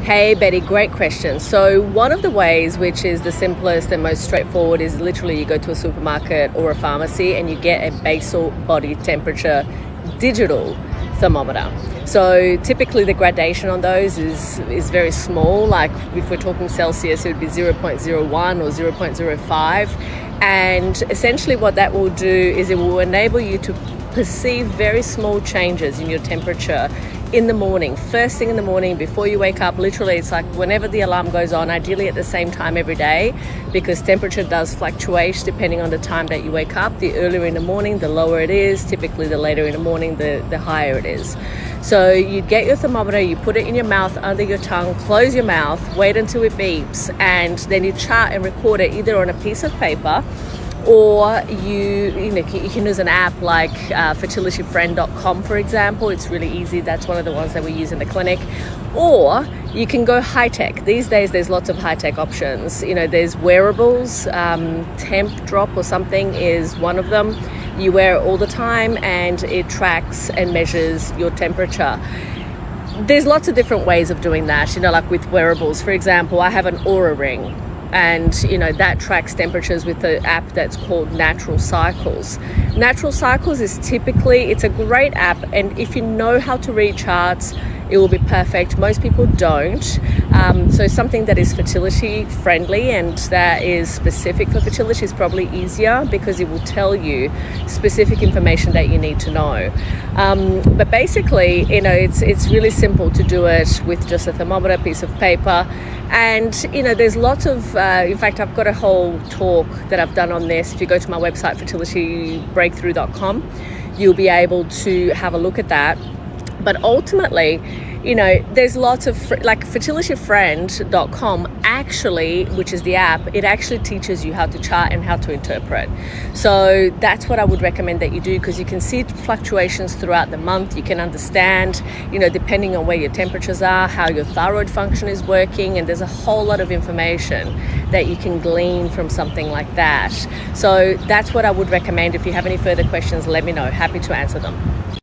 Hey Betty, great question. So one of the ways, which is the simplest and most straightforward, is literally you go to a supermarket or a pharmacy and you get a basal body temperature digital thermometer. So typically the gradation on those is very small. Like if we're talking Celsius, it would be 0.01 or 0.05. And essentially what that will do is it will enable you to perceive very small changes in your temperature in the morning, first thing in the morning before you wake up. Literally, it's like whenever the alarm goes on, ideally at the same time every day, because temperature does fluctuate depending on the time that you wake up. The earlier in the morning, the lower it is. Typically, the later in the morning, the higher it is. So you get your thermometer, you put it in your mouth, under your tongue, close your mouth, wait until it beeps, and then you chart and record it either on a piece of paper, or you can use an app like fertilityfriend.com, for example. It's really easy. That's one of the ones that we use in the clinic. Or you can go high tech. These days there's lots of high tech options. There's wearables. Temp drop or something is one of them. You wear it all the time and it tracks and measures your temperature. There's lots of different ways of doing that. Like with wearables, for example, I have an Aura ring, and that tracks temperatures with the app that's called Natural Cycles. Natural Cycles is it's a great app, and if you know how to read charts, it will be perfect. Most people don't. So something that is fertility friendly and that is specific for fertility is probably easier, because it will tell you specific information that you need to know. But basically, it's really simple to do it with just a thermometer, piece of paper. And there's lots of in fact, I've got a whole talk that I've done on this. If you go to my website, fertilitybreakthrough.com, you'll be able to have a look at that. But ultimately, there's lots of like fertilityfriend.com actually, which is the app, it actually teaches you how to chart and how to interpret. So that's what I would recommend that you do, because you can see fluctuations throughout the month. You can understand, depending on where your temperatures are, how your thyroid function is working, and there's a whole lot of information that you can glean from something like that. So that's what I would recommend. If you have any further questions, let me know. Happy to answer them.